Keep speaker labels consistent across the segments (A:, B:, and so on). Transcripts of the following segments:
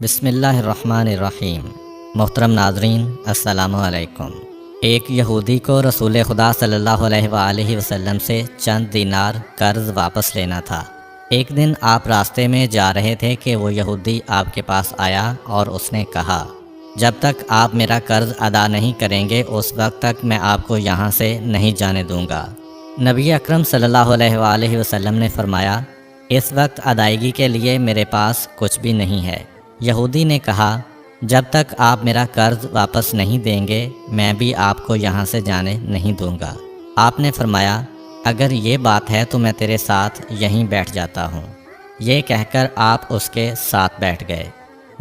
A: بسم اللہ الرحمن الرحیم۔ محترم ناظرین، السلام علیکم۔ ایک یہودی کو رسول خدا صلی اللہ علیہ وآلہ وسلم سے چند دینار قرض واپس لینا تھا۔ ایک دن آپ راستے میں جا رہے تھے کہ وہ یہودی آپ کے پاس آیا اور اس نے کہا، جب تک آپ میرا قرض ادا نہیں کریں گے اس وقت تک میں آپ کو یہاں سے نہیں جانے دوں گا۔ نبی اکرم صلی اللہ علیہ وآلہ وسلم نے فرمایا، اس وقت ادائیگی کے لیے میرے پاس کچھ بھی نہیں ہے۔ یہودی نے کہا، جب تک آپ میرا قرض واپس نہیں دیں گے میں بھی آپ کو یہاں سے جانے نہیں دوں گا۔ آپ نے فرمایا، اگر یہ بات ہے تو میں تیرے ساتھ یہیں بیٹھ جاتا ہوں۔ یہ کہہ کر آپ اس کے ساتھ بیٹھ گئے۔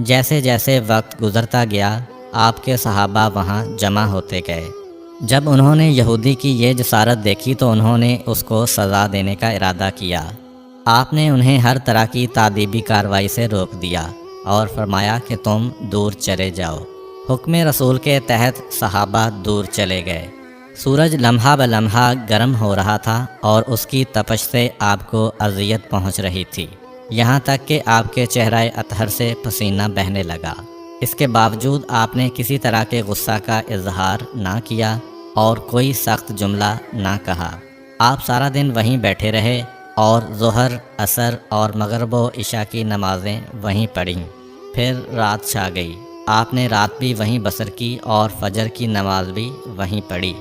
A: جیسے جیسے وقت گزرتا گیا آپ کے صحابہ وہاں جمع ہوتے گئے۔ جب انہوں نے یہودی کی یہ جسارت دیکھی تو انہوں نے اس کو سزا دینے کا ارادہ کیا۔ آپ نے انہیں ہر طرح کی تادیبی کارروائی سے روک دیا اور فرمایا کہ تم دور چلے جاؤ۔ حکم رسول کے تحت صحابہ دور چلے گئے۔ سورج لمحہ بلمحہ گرم ہو رہا تھا اور اس کی تپش سے آپ کو اذیت پہنچ رہی تھی، یہاں تک کہ آپ کے چہرہ اطہر سے پسینہ بہنے لگا۔ اس کے باوجود آپ نے کسی طرح کے غصہ کا اظہار نہ کیا اور کوئی سخت جملہ نہ کہا۔ آپ سارا دن وہیں بیٹھے رہے اور ظہر، عصر اور مغرب و عشاء کی نمازیں وہیں پڑھیں۔ پھر رات چھا گئی۔ آپ نے رات بھی وہیں بسر کی اور فجر کی نماز بھی وہیں پڑھی۔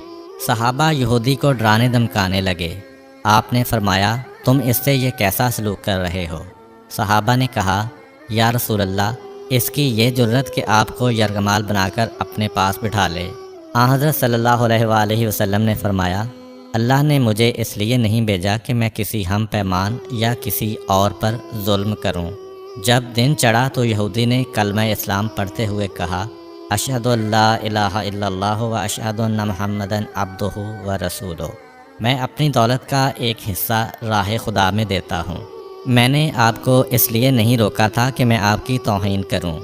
A: صحابہ یہودی کو ڈرانے دھمکانے لگے۔ آپ نے فرمایا، تم اس سے یہ کیسا سلوک کر رہے ہو؟ صحابہ نے کہا، یا رسول اللہ، اس کی یہ جرت کہ آپ کو یرغمال بنا کر اپنے پاس بٹھا لے۔ حضرت صلی اللہ علیہ وآلہ وسلم نے فرمایا، اللہ نے مجھے اس لیے نہیں بھیجا کہ میں کسی ہم پیمان یا کسی اور پر ظلم کروں۔ جب دن چڑھا تو یہودی نے کلمہ اسلام پڑھتے ہوئے کہا، اشہد ان لا الہ الا اللہ و اشہد ان محمدً عبدہ و رسولہ۔ میں اپنی دولت کا ایک حصہ راہ خدا میں دیتا ہوں۔ میں نے آپ کو اس لیے نہیں روکا تھا کہ میں آپ کی توہین کروں۔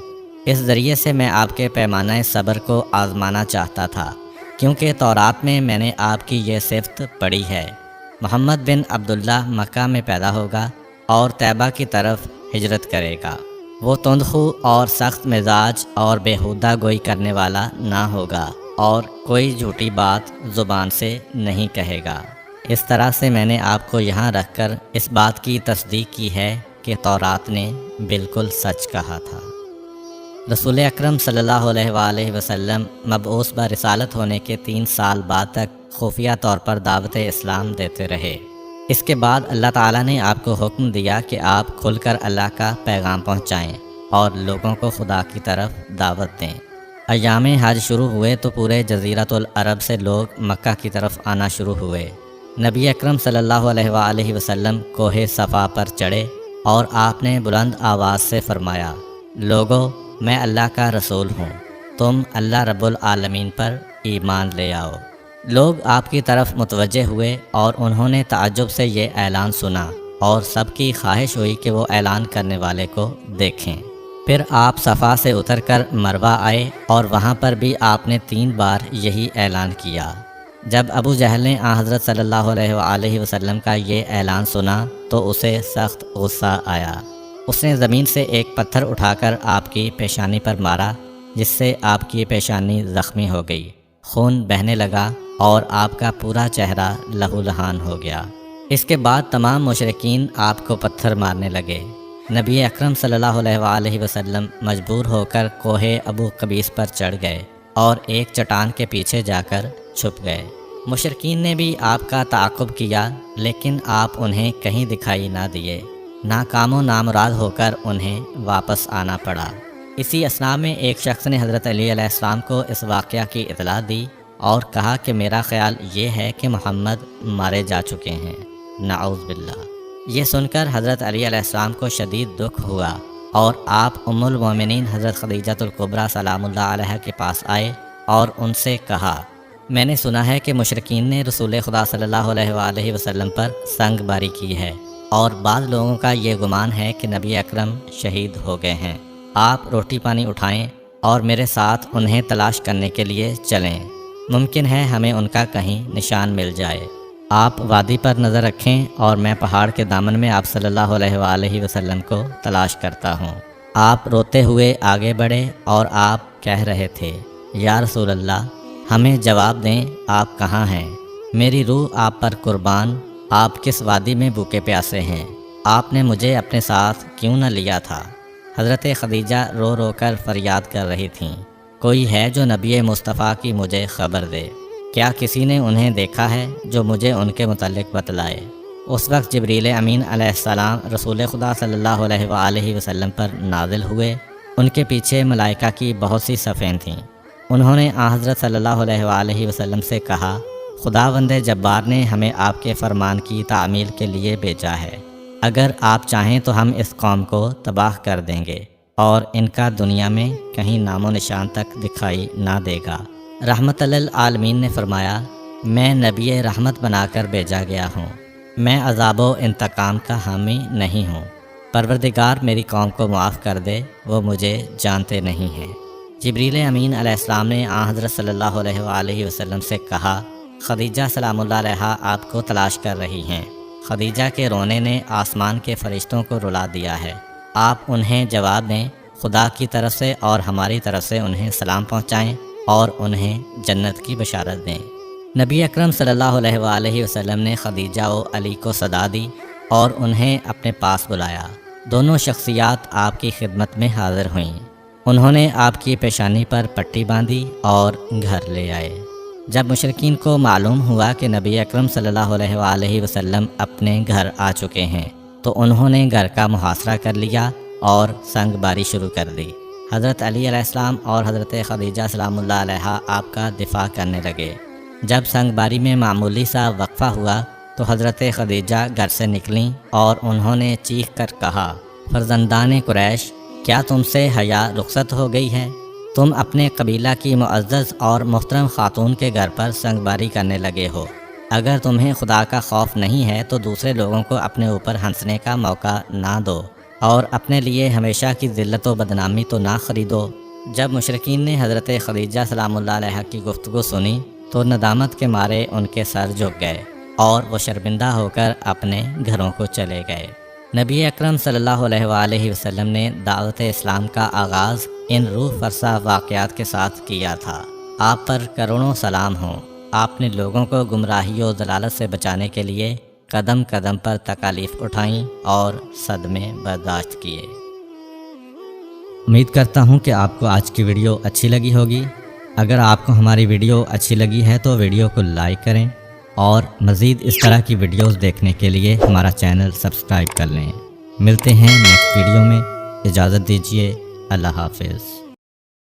A: اس ذریعے سے میں آپ کے پیمانہ صبر کو آزمانا چاہتا تھا، کیونکہ تورات میں میں نے آپ کی یہ صفت پڑھی ہے، محمد بن عبداللہ مکہ میں پیدا ہوگا اور طیبہ کی طرف ہجرت کرے گا۔ وہ تندخو اور سخت مزاج اور بیہودہ گوئی کرنے والا نہ ہوگا اور کوئی جھوٹی بات زبان سے نہیں کہے گا۔ اس طرح سے میں نے آپ کو یہاں رکھ کر اس بات کی تصدیق کی ہے کہ تورات نے بالکل سچ کہا تھا۔ رسول اکرم صلی اللہ علیہ وآلہ وسلم مبعوث برسالت ہونے کے 3 سال بعد تک خفیہ طور پر دعوت اسلام دیتے رہے۔ اس کے بعد اللہ تعالیٰ نے آپ کو حکم دیا کہ آپ کھل کر اللہ کا پیغام پہنچائیں اور لوگوں کو خدا کی طرف دعوت دیں۔ ایام حج شروع ہوئے تو پورے جزیرۃ العرب سے لوگ مکہ کی طرف آنا شروع ہوئے۔ نبی اکرم صلی اللہ علیہ وآلہ وسلم کوہ صفا پر چڑھے اور آپ نے بلند آواز سے فرمایا، لوگو، میں اللہ کا رسول ہوں، تم اللہ رب العالمین پر ایمان لے آؤ۔ لوگ آپ کی طرف متوجہ ہوئے اور انہوں نے تعجب سے یہ اعلان سنا اور سب کی خواہش ہوئی کہ وہ اعلان کرنے والے کو دیکھیں۔ پھر آپ صفا سے اتر کر مروہ آئے اور وہاں پر بھی آپ نے 3 بار یہی اعلان کیا۔ جب ابو جہل نے حضرت صلی اللہ علیہ وآلہ وسلم کا یہ اعلان سنا تو اسے سخت غصہ آیا۔ اس نے زمین سے ایک پتھر اٹھا کر آپ کی پیشانی پر مارا، جس سے آپ کی پیشانی زخمی ہو گئی، خون بہنے لگا اور آپ کا پورا چہرہ لہو لہان ہو گیا۔ اس کے بعد تمام مشرکین آپ کو پتھر مارنے لگے۔ نبی اکرم صلی اللہ علیہ وآلہ وسلم مجبور ہو کر کوہ ابو قبیس پر چڑھ گئے اور ایک چٹان کے پیچھے جا کر چھپ گئے۔ مشرکین نے بھی آپ کا تعاقب کیا لیکن آپ انہیں کہیں دکھائی نہ دیے۔ ناکام و نامراد ہو کر انہیں واپس آنا پڑا۔ اسی اثناء میں ایک شخص نے حضرت علی علیہ السلام کو اس واقعہ کی اطلاع دی اور کہا کہ میرا خیال یہ ہے کہ محمد مارے جا چکے ہیں، نعوذ باللہ۔ یہ سن کر حضرت علی علیہ السلام کو شدید دکھ ہوا اور آپ ام المومنین حضرت خدیجہ الکبریٰ سلام اللہ علیہ کے پاس آئے اور ان سے کہا، میں نے سنا ہے کہ مشرکین نے رسول خدا صلی اللہ علیہ وآلہ وسلم پر سنگ باری کی ہے اور بعض لوگوں کا یہ گمان ہے کہ نبی اکرم شہید ہو گئے ہیں۔ آپ روٹی پانی اٹھائیں اور میرے ساتھ انہیں تلاش کرنے کے لیے چلیں، ممکن ہے ہمیں ان کا کہیں نشان مل جائے۔ آپ وادی پر نظر رکھیں اور میں پہاڑ کے دامن میں آپ صلی اللہ علیہ وآلہ وسلم کو تلاش کرتا ہوں۔ آپ روتے ہوئے آگے بڑھے اور آپ کہہ رہے تھے، یا رسول اللہ، ہمیں جواب دیں، آپ کہاں ہیں؟ میری روح آپ پر قربان، آپ کس وادی میں بھوکے پیاسے ہیں؟ آپ نے مجھے اپنے ساتھ کیوں نہ لیا تھا؟ حضرت خدیجہ رو رو کر فریاد کر رہی تھیں، کوئی ہے جو نبی مصطفیٰ کی مجھے خبر دے؟ کیا کسی نے انہیں دیکھا ہے جو مجھے ان کے متعلق بتلائے؟ اس وقت جبریل امین علیہ السلام رسول خدا صلی اللہ علیہ وآلہ وسلم پر نازل ہوئے۔ ان کے پیچھے ملائکہ کی بہت سی صفیں تھیں۔ انہوں نے حضرت صلی اللہ علیہ وآلہ وسلم سے کہا، خداوند جبار نے ہمیں آپ کے فرمان کی تعمیل کے لیے بھیجا ہے۔ اگر آپ چاہیں تو ہم اس قوم کو تباہ کر دیں گے اور ان کا دنیا میں کہیں نام و نشان تک دکھائی نہ دے گا۔ رحمت للعالمین نے فرمایا، میں نبی رحمت بنا کر بھیجا گیا ہوں، میں عذاب و انتقام کا حامی نہیں ہوں۔ پروردگار میری قوم کو معاف کر دے، وہ مجھے جانتے نہیں ہیں۔ جبریل امین علیہ السلام نے حضرت صلی اللہ علیہ وآلہ وسلم سے کہا، خدیجہ سلام اللہ علیہا آپ کو تلاش کر رہی ہیں۔ خدیجہ کے رونے نے آسمان کے فرشتوں کو رلا دیا ہے۔ آپ انہیں جواب دیں، خدا کی طرف سے اور ہماری طرف سے انہیں سلام پہنچائیں اور انہیں جنت کی بشارت دیں۔ نبی اکرم صلی اللہ علیہ وآلہ وسلم نے خدیجہ و علی کو صدا دی اور انہیں اپنے پاس بلایا۔ دونوں شخصیات آپ کی خدمت میں حاضر ہوئیں۔ انہوں نے آپ کی پیشانی پر پٹی باندھی اور گھر لے آئے۔ جب مشرکین کو معلوم ہوا کہ نبی اکرم صلی اللہ علیہ وآلہ وسلم اپنے گھر آ چکے ہیں تو انہوں نے گھر کا محاصرہ کر لیا اور سنگ باری شروع کر دی۔ حضرت علی علیہ السلام اور حضرت خدیجہ سلام اللہ علیہا آپ کا دفاع کرنے لگے۔ جب سنگ باری میں معمولی سا وقفہ ہوا تو حضرت خدیجہ گھر سے نکلیں اور انہوں نے چیخ کر کہا، فرزندان قریش، کیا تم سے حیا رخصت ہو گئی ہے؟ تم اپنے قبیلہ کی معزز اور محترم خاتون کے گھر پر سنگ باری کرنے لگے ہو۔ اگر تمہیں خدا کا خوف نہیں ہے تو دوسرے لوگوں کو اپنے اوپر ہنسنے کا موقع نہ دو اور اپنے لیے ہمیشہ کی ذلت و بدنامی تو نہ خریدو۔ جب مشرکین نے حضرت خدیجہ سلام اللہ علیہ کی گفتگو سنی تو ندامت کے مارے ان کے سر جھک گئے اور وہ شرمندہ ہو کر اپنے گھروں کو چلے گئے۔ نبی اکرم صلی اللہ علیہ وآلہ وسلم نے دعوت اسلام کا آغاز ان روح فرسا واقعات کے ساتھ کیا تھا۔ آپ پر کروڑوں سلام ہوں۔ آپ نے لوگوں کو گمراہی و ضلالت سے بچانے کے لیے قدم قدم پر تکالیف اٹھائیں اور صدمے برداشت کیے۔ امید کرتا ہوں کہ آپ کو آج کی ویڈیو اچھی لگی ہوگی۔ اگر آپ کو ہماری ویڈیو اچھی لگی ہے تو ویڈیو کو لائک کریں اور مزید اس طرح کی ویڈیوز دیکھنے کے لیے ہمارا چینل سبسکرائب کر لیں۔ ملتے ہیں نیکسٹ ویڈیو میں، اجازت دیجیے، اللہ حافظ۔